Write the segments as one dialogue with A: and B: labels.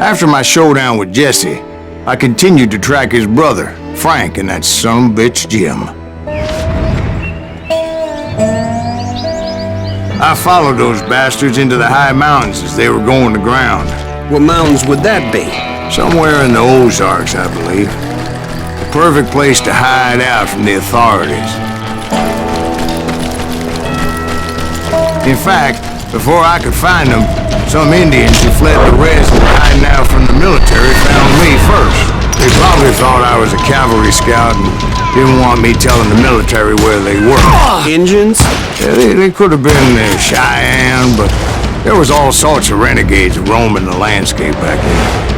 A: After my showdown with Jesse, I continued to track his brother, Frank, and that sumbitch Jim. I followed those bastards into the high mountains as they were going to ground.
B: What mountains would that be?
A: Somewhere in the Ozarks, I believe. The perfect place to hide out from the authorities. In fact, before I could find them, some Indians who fled the rest and hiding out from the military found me first. They probably thought I was a cavalry scout and didn't want me telling the military where they were.
B: Indians?
A: Yeah, they could have been Cheyenne, but there was all sorts of renegades roaming the landscape back then.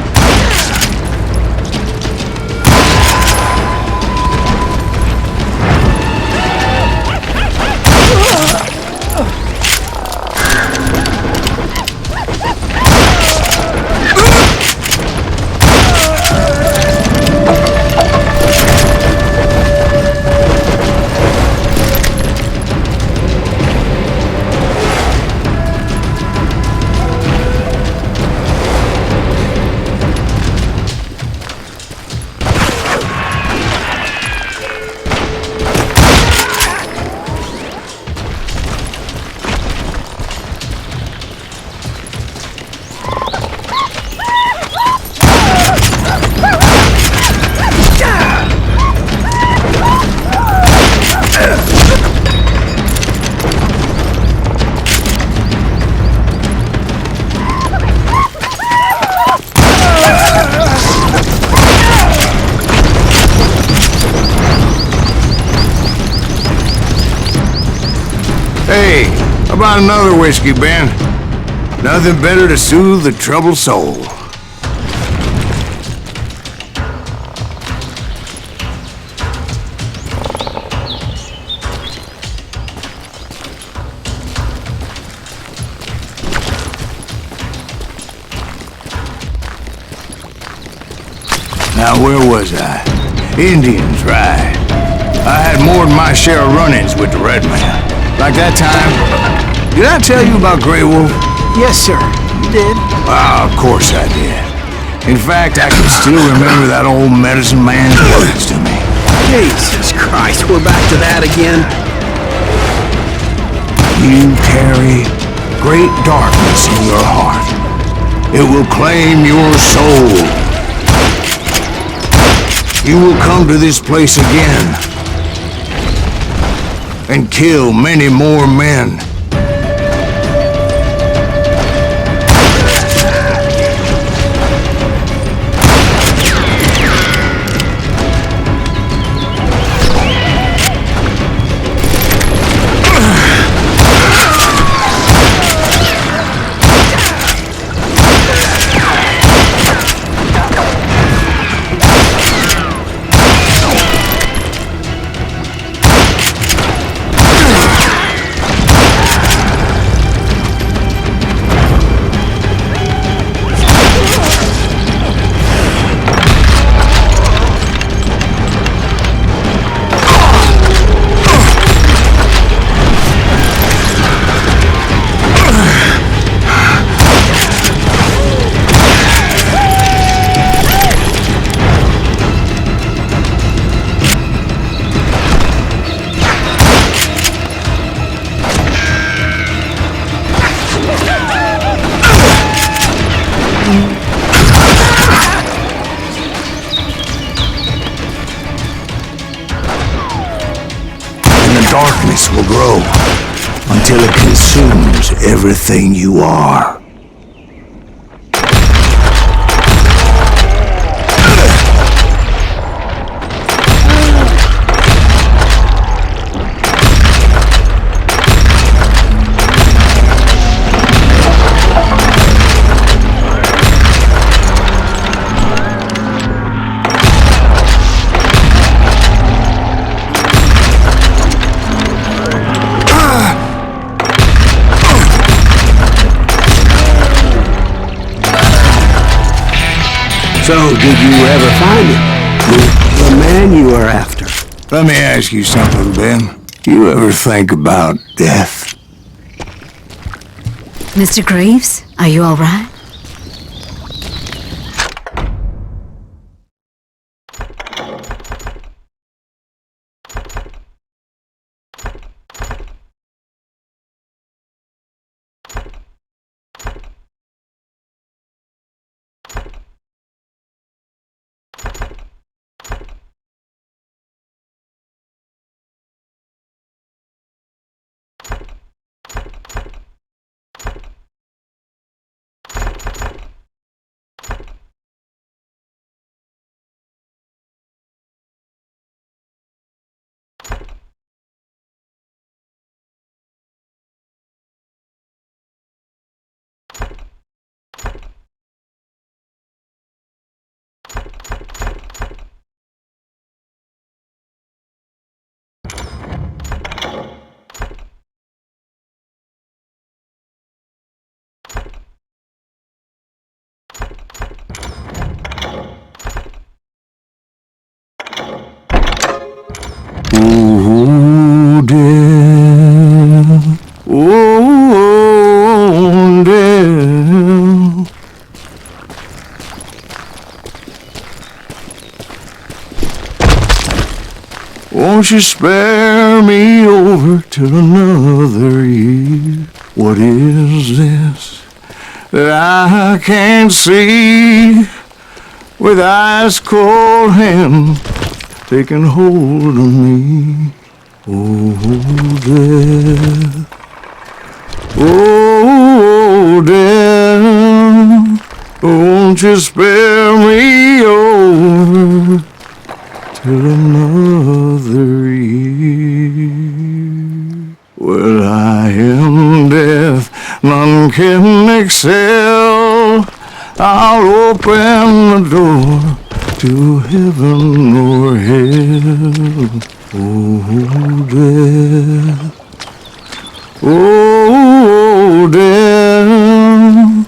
A: Hey, how about another whiskey, Ben? Nothing better to soothe the troubled soul. Now, where was I? Indians, right. I had more than my share of run-ins with the red man. Like that time, did I tell you about Grey Wolf?
B: Yes, sir. You did?
A: Of course I did. In fact, I can still remember that old medicine man's words to me.
B: Jesus Christ, we're back to that again.
A: You carry great darkness in your heart. It will claim your soul. You will come to this place again and kill many more men. Darkness will grow until it consumes everything you are. So, did you ever find it? The man you are after? Let me ask you something, Ben. Do you ever think about death?
C: Mr. Greaves, are you all right?
A: Oh, dear. Oh, dear. Won't you spare me over till another year? What is this that I can't see with ice cold hand taking hold of me? Oh, death. Oh, death. Won't you spare me over till another year? Well, I am death, none can excel. I'll open the door to heaven or hell. Oh, death. Oh, death.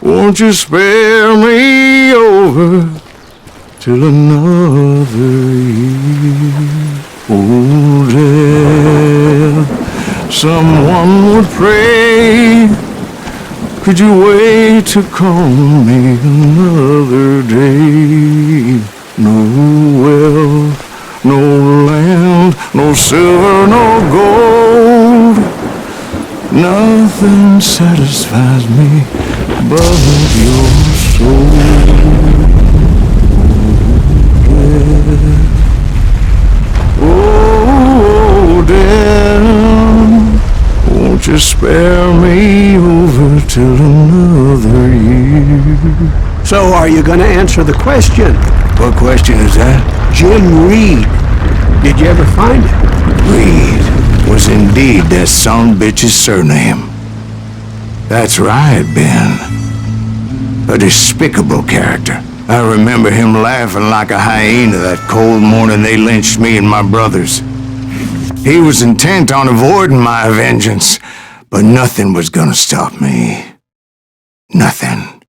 A: Won't you spare me over till another year? Oh, death, someone would pray. Could you wait to call me another day? No wealth, no land, no silver, no gold. Nothing satisfies me but your soul. Oh, death, won't you spare me over till another year?
B: So are you gonna answer the question?
A: What question is that?
B: Jim Reed. Did you ever find him?
A: Reed was indeed that son bitch's surname. That's right, Ben. A despicable character. I remember him laughing like a hyena that cold morning they lynched me and my brothers. He was intent on avoiding my vengeance, but nothing was gonna stop me. Nothing.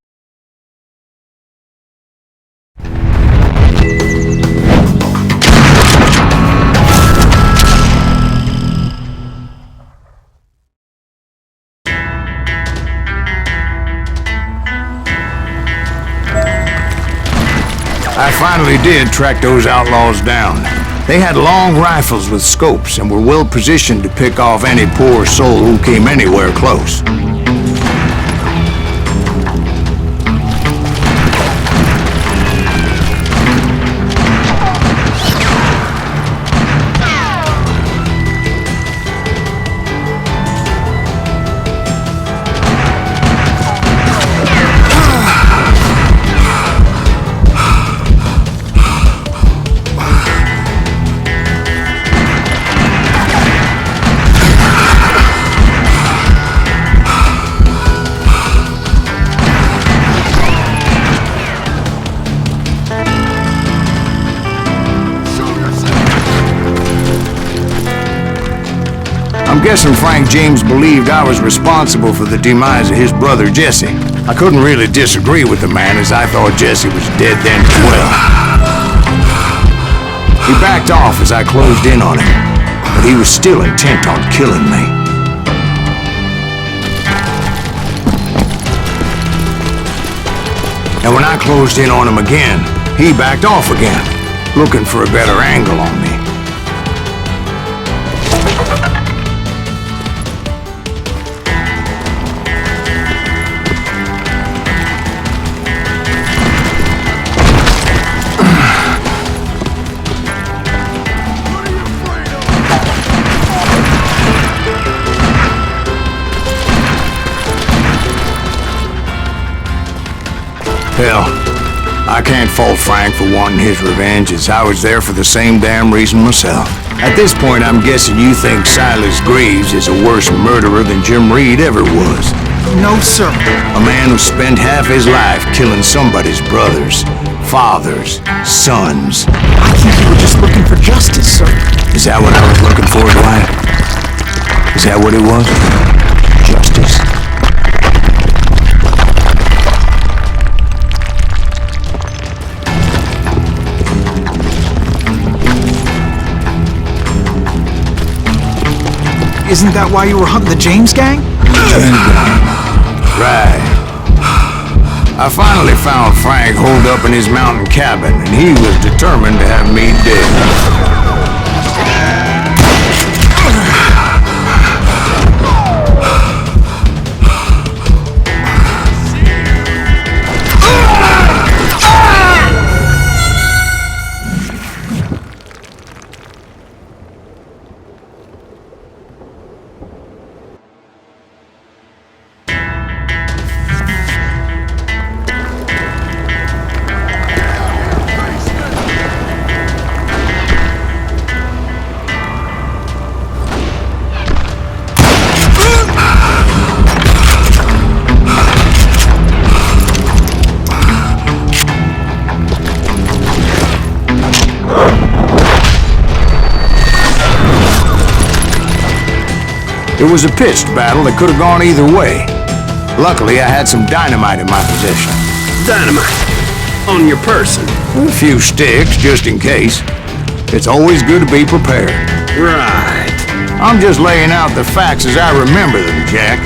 A: I finally did track those outlaws down. They had long rifles with scopes and were well positioned to pick off any poor soul who came anywhere close. I'm guessing Frank James believed I was responsible for the demise of his brother Jesse. I couldn't really disagree with the man, as I thought Jesse was dead then as well. He backed off as I closed in on him, but he was still intent on killing me. And when I closed in on him again, he backed off again, looking for a better angle on me. Hell, I can't fault Frank for wanting his revenge, as I was there for the same damn reason myself. At this point, I'm guessing you think Silas Graves is a worse murderer than Jim Reed ever was.
C: No, sir.
A: A man who spent half his life killing somebody's brothers, fathers, sons.
C: I think you were just looking for justice, sir.
A: Is that what I was looking for, Dwight? Is that what it was? Justice.
C: Isn't that why you were hunting the James gang?
A: Right. I finally found Frank holed up in his mountain cabin, and he was determined to have me dead. It was a pitched battle that could have gone either way. Luckily, I had some dynamite in my possession.
B: Dynamite. On your person.
A: A few sticks, just in case. It's always good to be prepared.
B: Right.
A: I'm just laying out the facts as I remember them, Jack.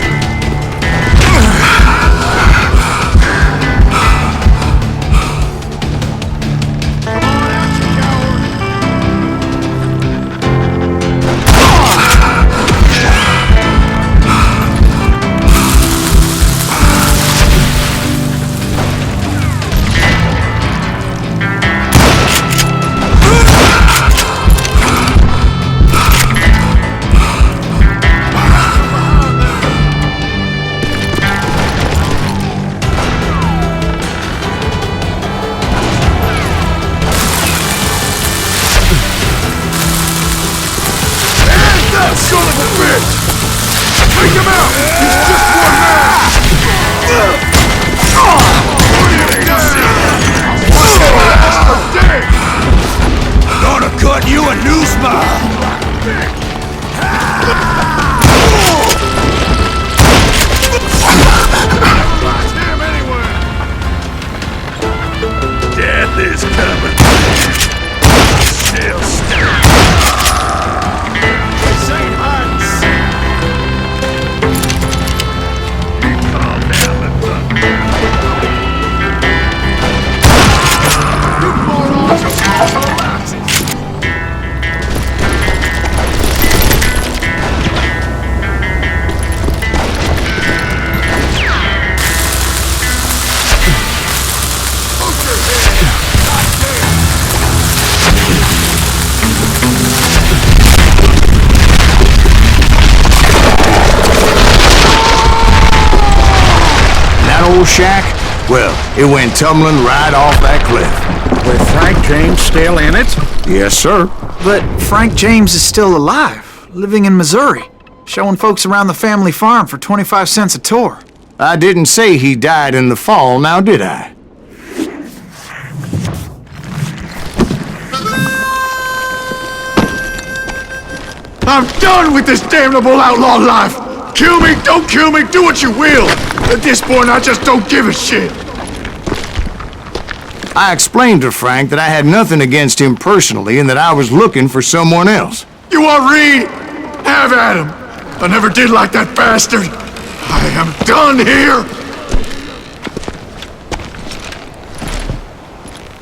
A: Shack? Well, it went tumbling right off that cliff.
B: With Frank James still in it?
A: Yes, sir.
C: But Frank James is still alive, living in Missouri, showing folks around the family farm for 25 cents a tour.
A: I didn't say he died in the fall, now did I?
D: I'm done with this damnable outlaw life! Kill me, don't kill me, do what you will! At this point, I just don't give a shit!
A: I explained to Frank that I had nothing against him personally and that I was looking for someone else.
D: You want Reed? Have at him! I never did like that bastard! I am done here!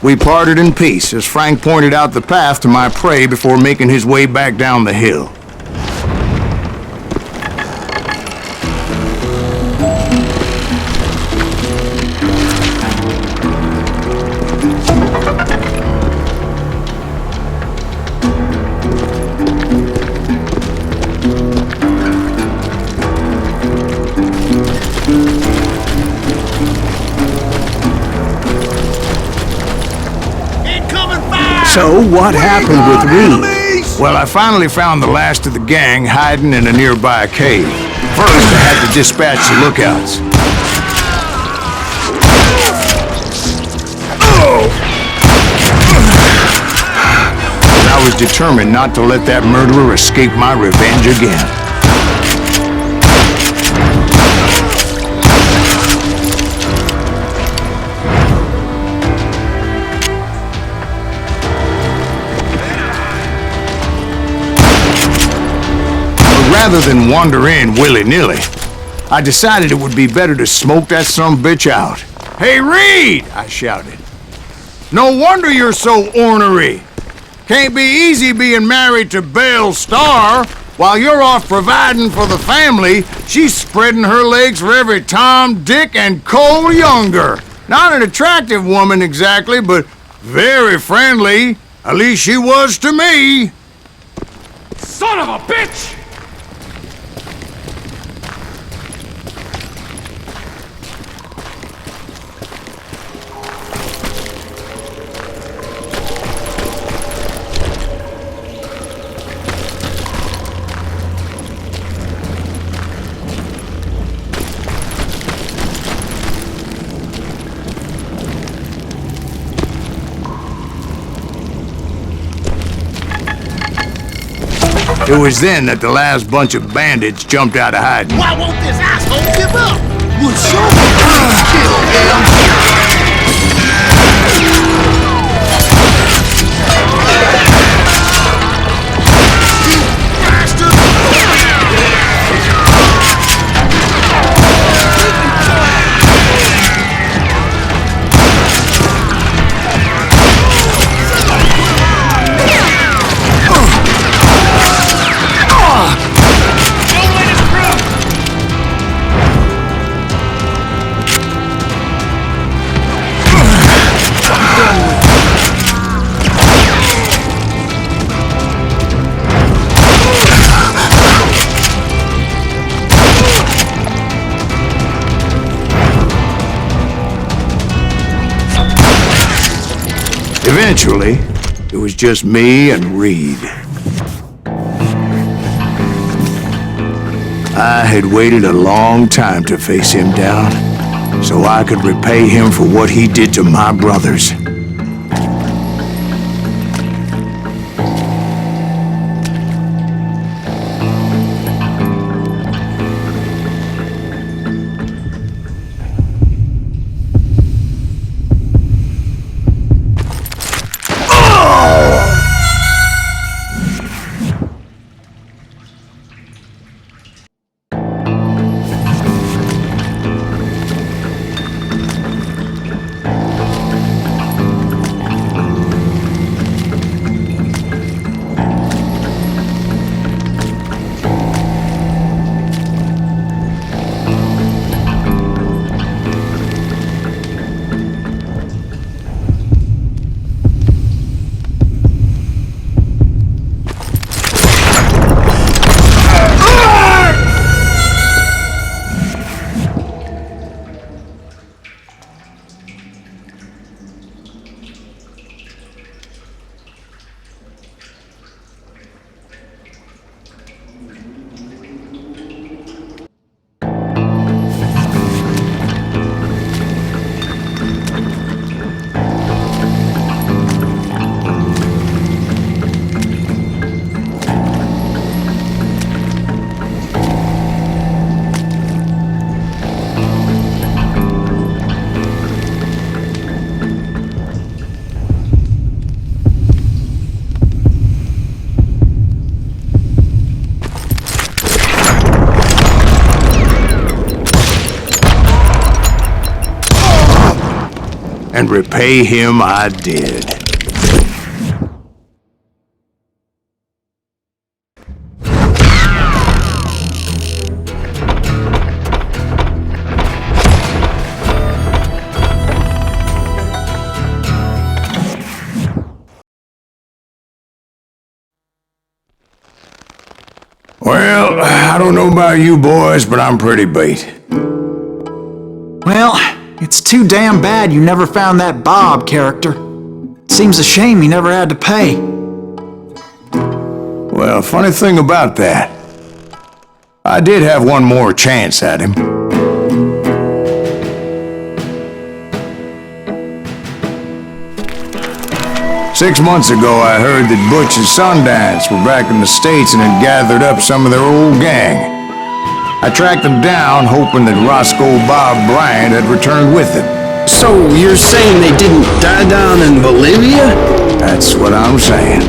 A: We parted in peace as Frank pointed out the path to my prey before making his way back down the hill.
B: So what happened with Reed?
A: Well, I finally found the last of the gang hiding in a nearby cave. First, I had to dispatch the lookouts. Without I was determined not to let that murderer escape my revenge again. But rather than wander in willy-nilly, I decided it would be better to smoke that sumbitch out. "Hey, Reed!" I shouted. "No wonder you're so ornery. Can't be easy being married to Belle Starr. While you're off providing for the family, she's spreading her legs for every Tom, Dick, and Cole Younger. Not an attractive woman exactly, but very friendly. At least she was to me."
E: Son of a bitch!
A: It was then that the last bunch of bandits jumped out of hiding.
F: Why won't this asshole give up? We'll show him. Kill him.
A: Eventually, it was just me and Reed. I had waited a long time to face him down, so I could repay him for what he did to my brothers. And repay him I did. Well, I don't know about you boys, but I'm pretty beat.
C: Well, it's too damn bad you never found that Bob character. Seems a shame he never had to pay.
A: Well, funny thing about that, I did have one more chance at him. 6 months ago, I heard that Butch and Sundance were back in the States and had gathered up some of their old gang. I tracked them down, hoping that Roscoe Bob Bryant had returned with them.
B: So you're saying they didn't die down in Bolivia?
A: That's what I'm saying.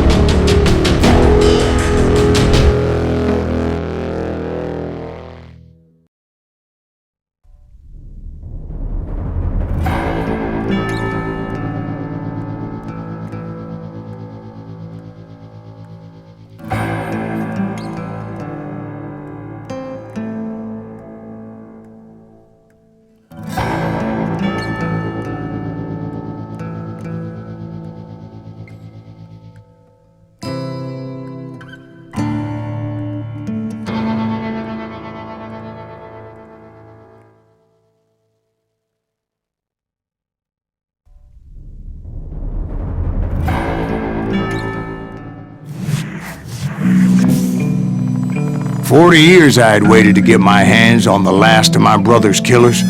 A: "40 years I had waited to get my hands on the last of my brother's killers.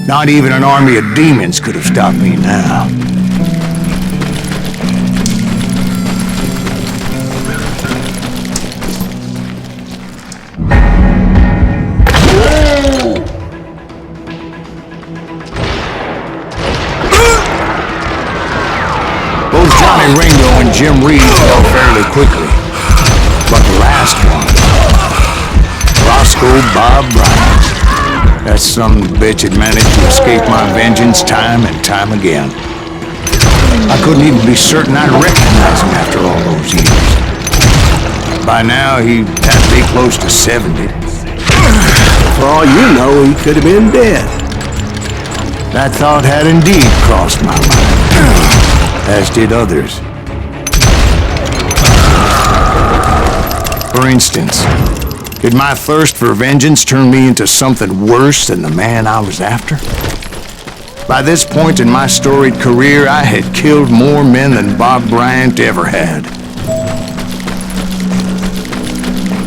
A: Not even an army of demons could have stopped me now. Both Johnny Ringo and Jim Reed fell fairly quickly. But the last one, Roscoe Bob Bryant, that son of a bitch had managed to escape my vengeance time and time again. I couldn't even be certain I'd recognize him after all those years. By now, he had to be close to 70.
B: For all you know, he could have been dead.
A: That thought had indeed crossed my mind, as did others. For instance, did my thirst for vengeance turn me into something worse than the man I was after? By this point in my storied career, I had killed more men than Bob Bryant ever had.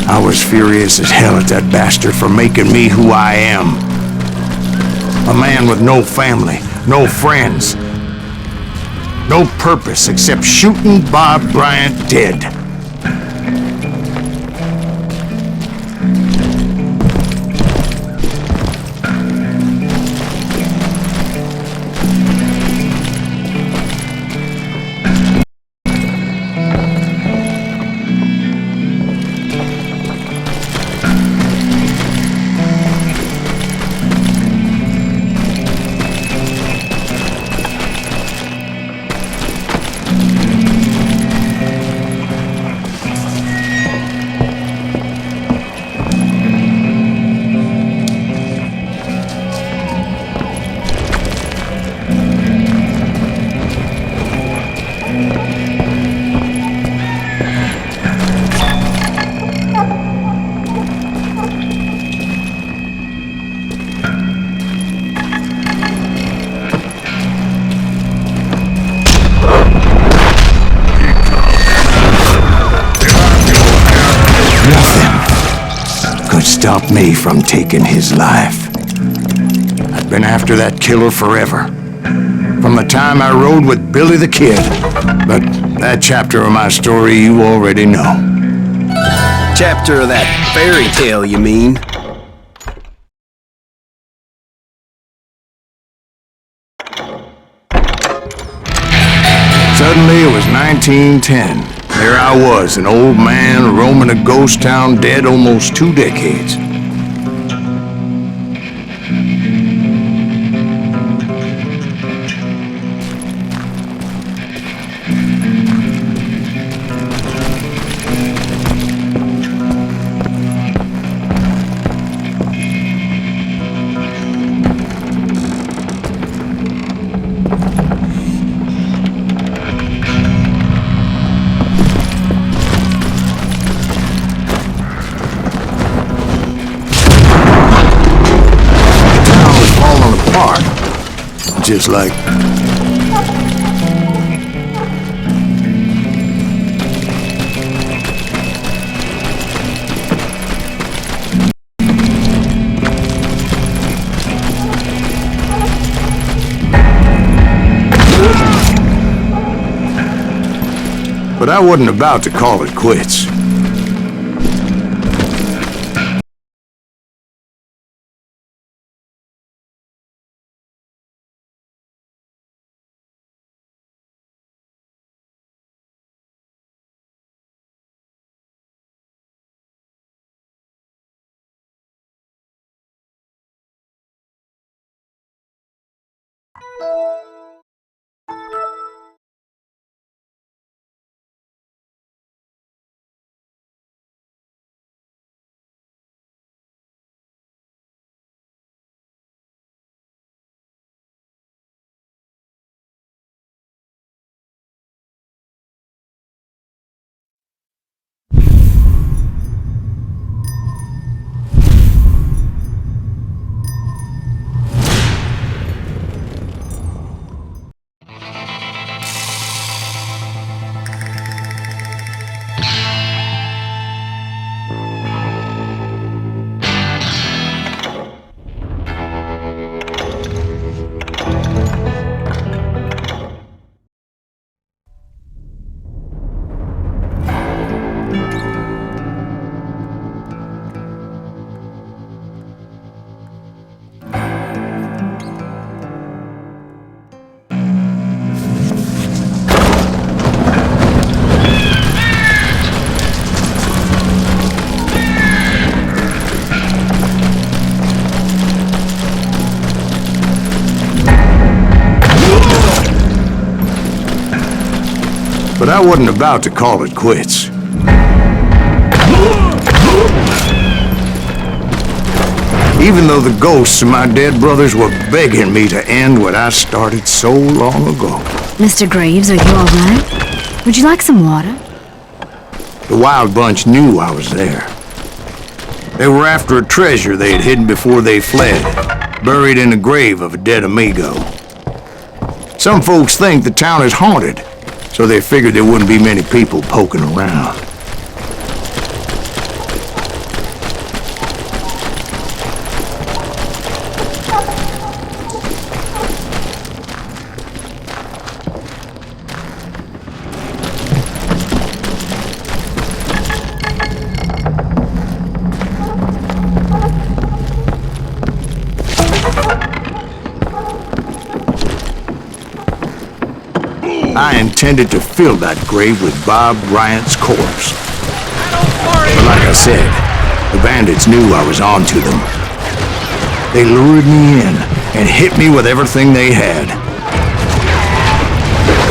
A: I was furious as hell at that bastard for making me who I am. A man with no family, no friends, no purpose except shooting Bob Bryant dead. Stop me from taking his life. I've been after that killer forever. From the time I rode with Billy the Kid. But that chapter of my story you already know.
B: Chapter of that fairy tale, you mean?
A: Suddenly it was 1910. There I was, an old man roaming a ghost town dead almost 2 decades. Just like But I wasn't about to call it quits. But I wasn't about to call it quits. Even though the ghosts of my dead brothers were begging me to end what I started so long ago.
G: Mr. Graves, are you all right? Would you like some water?
A: The Wild Bunch knew I was there. They were after a treasure they had hidden before they fled, buried in the grave of a dead amigo. Some folks think the town is haunted, so they figured there wouldn't be many people poking around. I intended to fill that grave with Bob Bryant's corpse. But like I said, the bandits knew I was on to them. They lured me in and hit me with everything they had.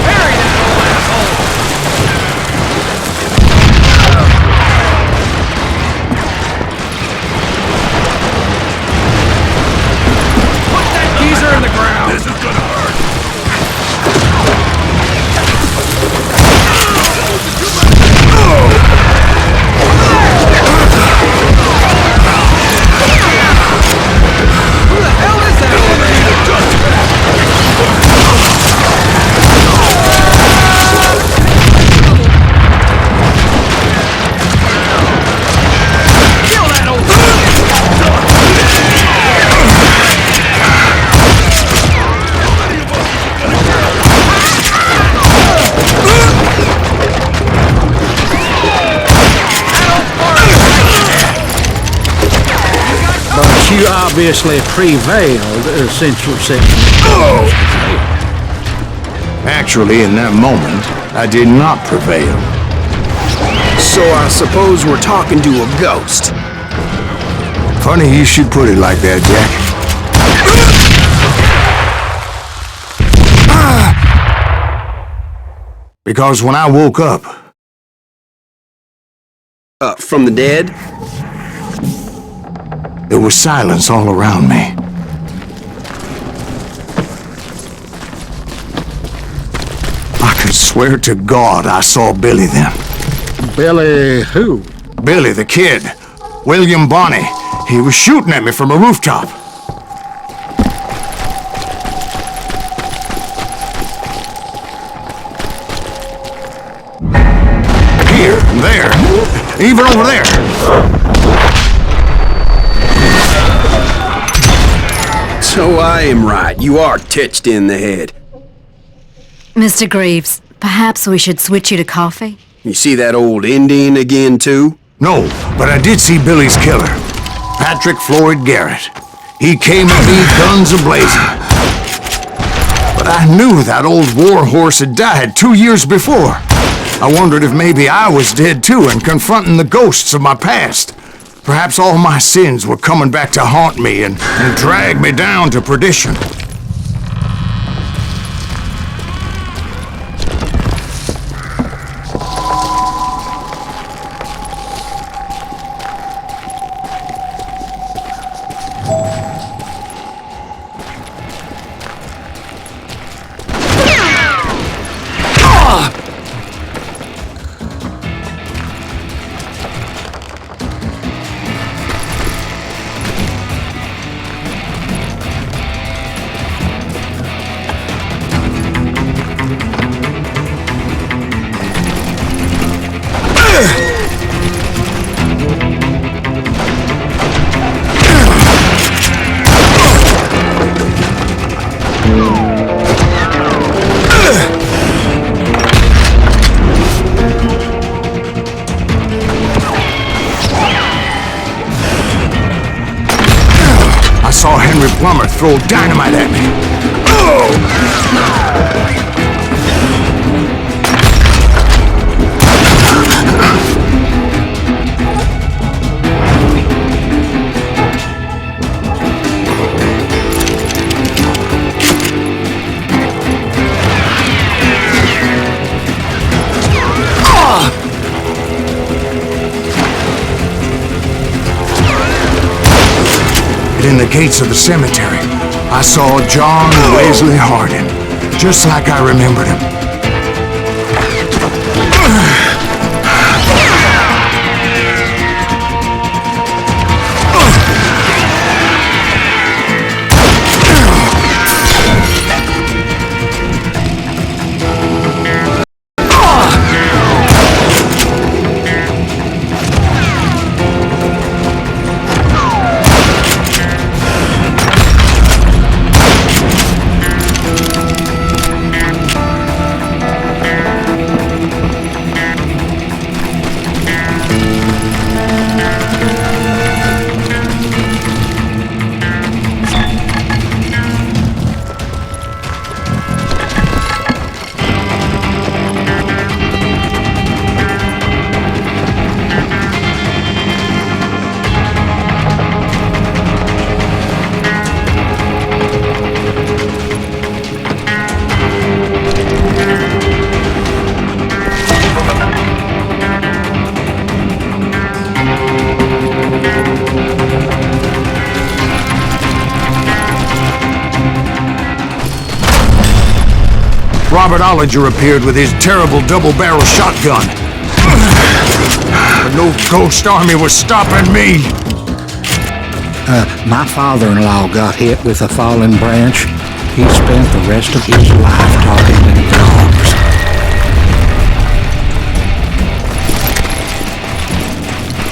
E: Bury that old asshole! Put that geezer in the ground! This is gonna hurt!
B: You obviously prevailed since you said...
A: Actually, in that moment, I did not prevail.
F: So I suppose we're talking to a ghost.
A: Funny you should put it like that, Jack. Because when I woke up...
F: From the dead?
A: There was silence all around me. I could swear to God I saw Billy then.
B: Billy who?
A: Billy the kid. William Bonney. He was shooting at me from a rooftop. Here, there, even over there.
F: So I am right. You are touched in the head.
G: Mr. Graves, Perhaps we should switch you to coffee?
B: You see that old Indian again, too?
A: No, but I did see Billy's killer, Patrick Floyd Garrett. He came at me guns a-blazing. But I knew that old war horse had died 2 years before. I wondered if maybe I was dead too and confronting the ghosts of my past. Perhaps all my sins were coming back to haunt me and drag me down to perdition. I saw Henry Plummer throw dynamite at me. In the gates of the cemetery, I saw John Wesley Hardin, just like I remembered him. Robert Ollinger appeared with his terrible double-barrel shotgun. But no ghost army was stopping me.
H: My father-in-law got hit with a fallen branch. He spent the rest of his life talking to the dogs.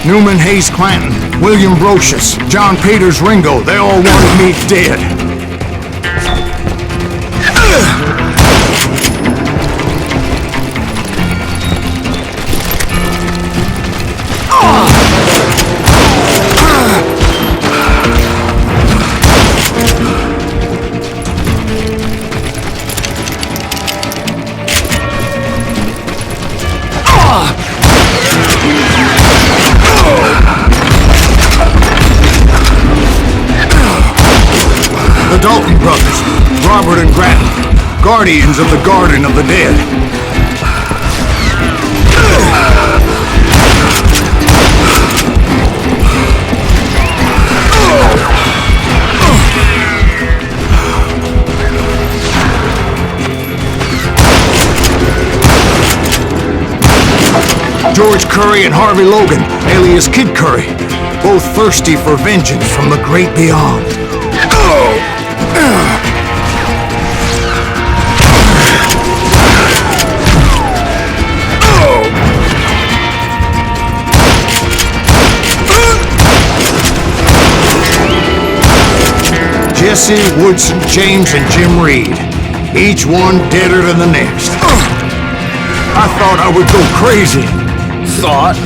A: Newman Hayes Clanton, William Brocious, John Peters Ringo, they all wanted me dead. The Dalton brothers, Robert and Grattan, guardians of the Garden of the Dead. George Curry and Harvey Logan, alias Kid Curry, both thirsty for vengeance from the great beyond. Jesse, Woodson, James, and Jim Reed, each one deader than the next. I thought I would go crazy. Thought.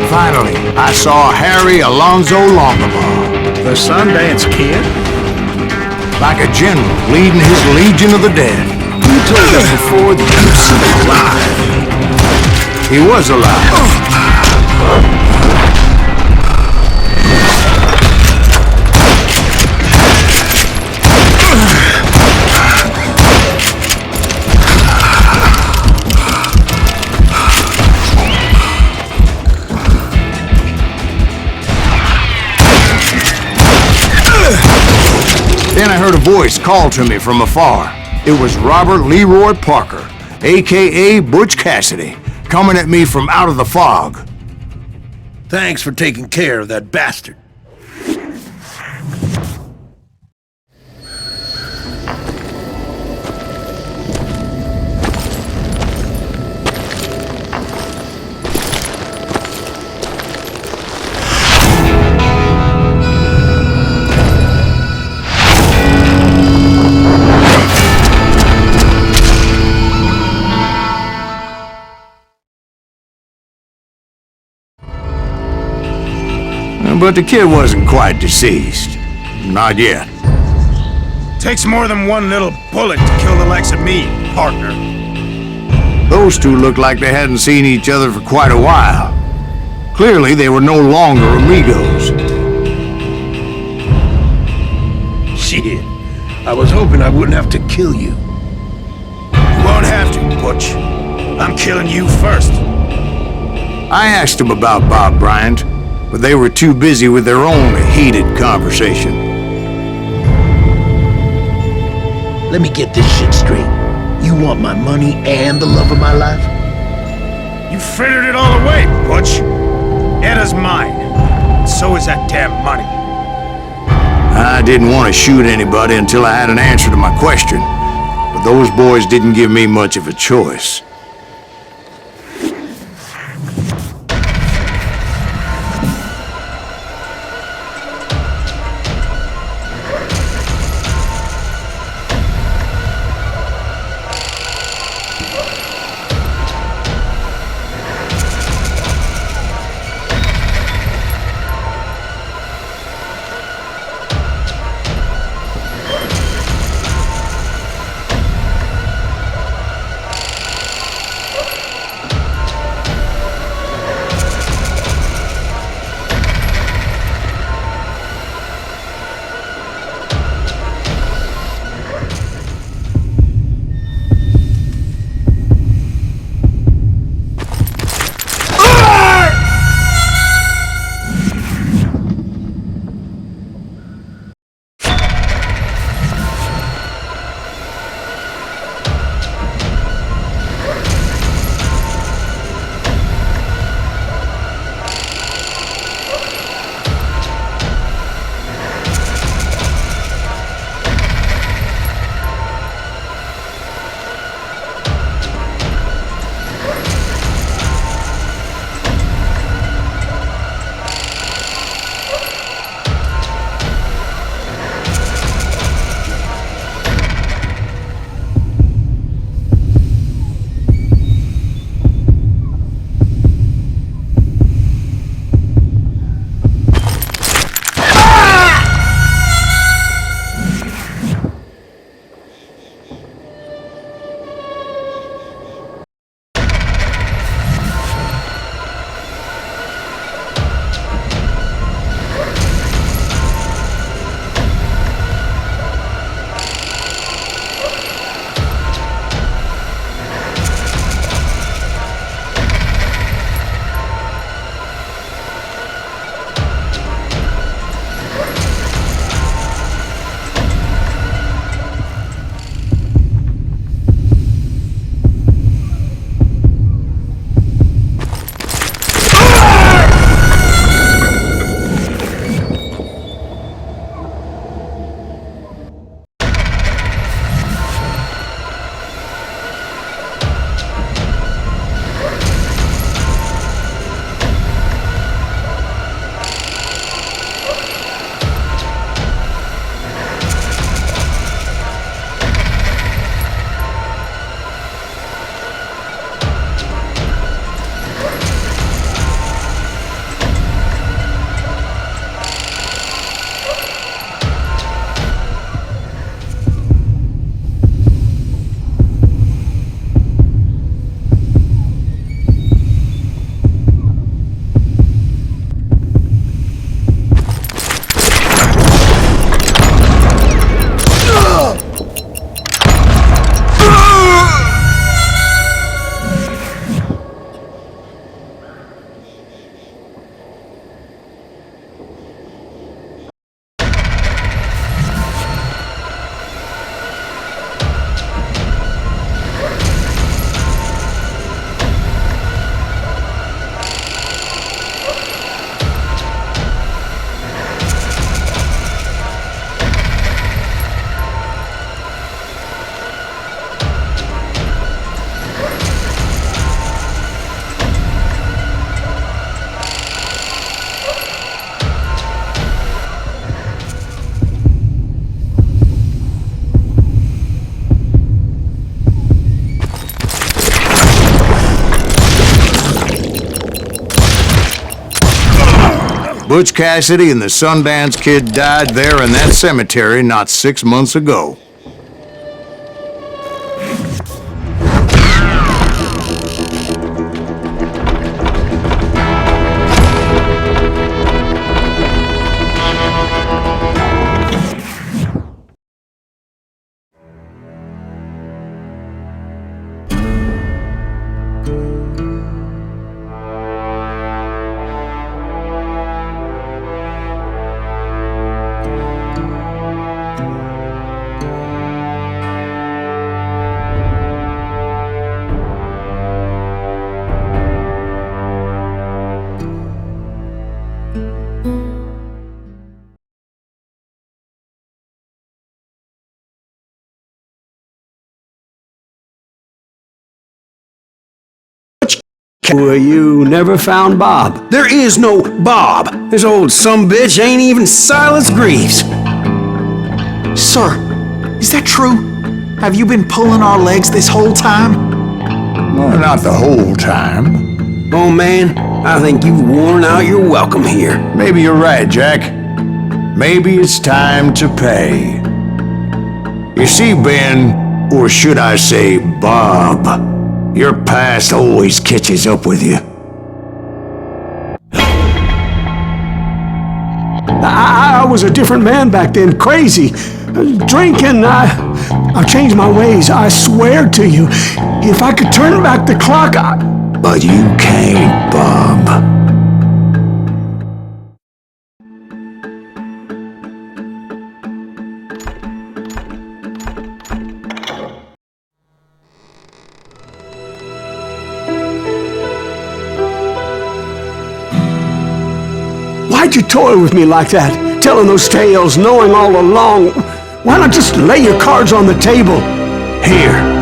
A: Finally, I saw Harry Alonzo Longabaugh.
B: The Sundance Kid?
A: Like a general leading his legion of the dead. You told us before that you'd see him alive. He was alive. Then I heard a voice call to me from afar. It was Robert Leroy Parker, a.k.a. Butch Cassidy, coming at me from out of the fog.
I: Thanks for taking care of that bastard.
A: But the kid wasn't quite deceased. Not yet.
E: Takes more than one little bullet to kill the likes of me, partner.
A: Those two looked like they hadn't seen each other for quite a while. Clearly, they were no longer amigos.
I: Shit. I was hoping I wouldn't have to kill you.
E: You won't have to, Butch. I'm killing you first.
A: I asked them about Bob Bryant, but they were too busy with their own heated conversation.
I: Let me get this shit straight. You want my money and the love of my life?
E: You frittered it all away, Butch. Edda's mine. So is that damn money.
A: I didn't want to shoot anybody until I had an answer to my question, but those boys didn't give me much of a choice. Butch Cassidy and the Sundance Kid died there in that cemetery not 6 months ago.
B: Well, you never found Bob.
F: There is no Bob. This old sumbitch ain't even Silas Greaves.
C: Sir, is that true? Have you been pulling our legs this whole time?
A: Well, not the whole time.
F: Oh man, I think you've worn out your welcome here.
A: Maybe you're right, Jack. Maybe it's time to pay. You see, Ben, or should I say Bob, your past always catches up with you.
B: I was a different man back then, crazy. Drinking, I've changed my ways, I swear to you. If I could turn back the clock,
A: But you can't, Bob.
B: Why'd you toy with me like that? Telling those tales, knowing all along. Why not just lay your cards on the table?
A: Here.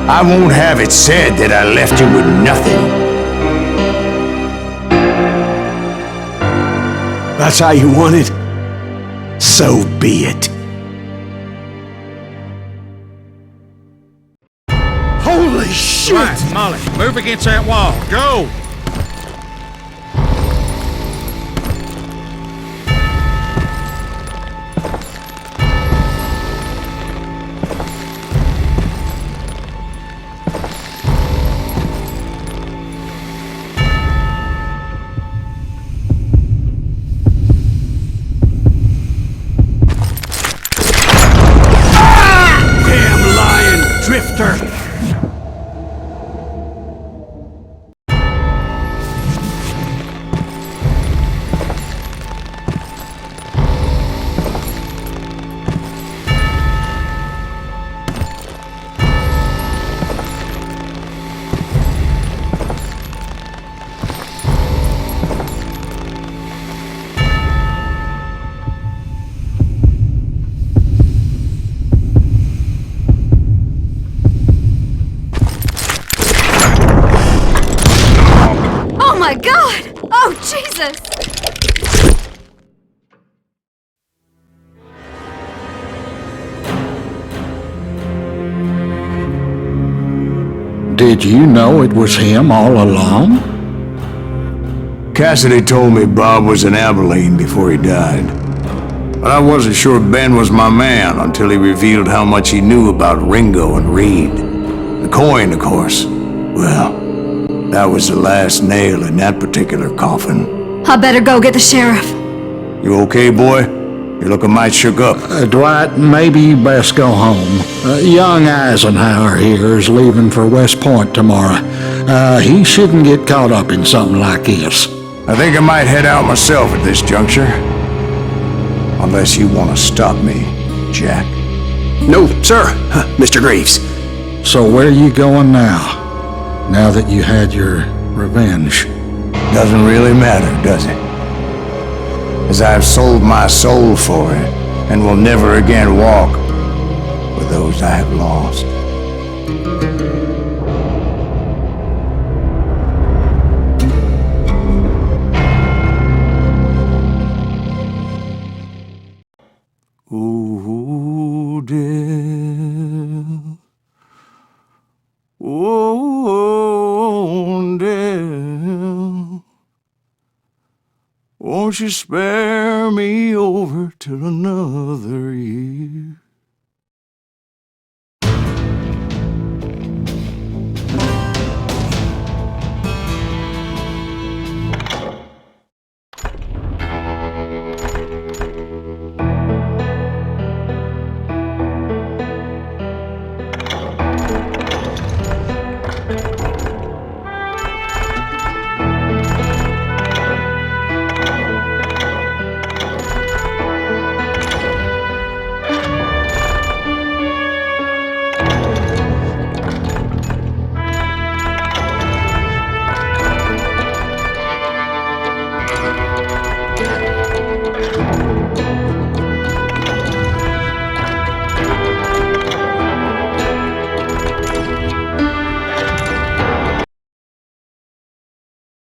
A: I won't have it said that I left you with nothing.
B: That's how you want it? So be it.
F: Holy shit!
E: Right, Molly, move against that wall. Go!
B: Damn lion drifter!
G: Oh my God! Oh, Jesus!
H: Did you know it was him all along?
A: Cassidy told me Bob was in Abilene before he died. But I wasn't sure Ben was my man until he revealed how much he knew about Ringo and Reed. The coin, of course. Well, that was the last nail in that particular coffin.
G: I better go get the sheriff.
A: You okay, boy? You're looking mighty shook up.
H: Dwight, maybe you best go home. Young Eisenhower here is leaving for West Point tomorrow. He shouldn't get caught up in something like this.
A: I think I might head out myself at this juncture. Unless you want to stop me, Jack.
F: No, sir, Mr. Greaves.
H: So where are you going now? Now that you had your revenge?
A: Doesn't really matter, does it? As I've sold my soul for it, and will never again walk with those I have lost. Ooh, dear. Oh, dear. Won't Won't you spare me over till another year?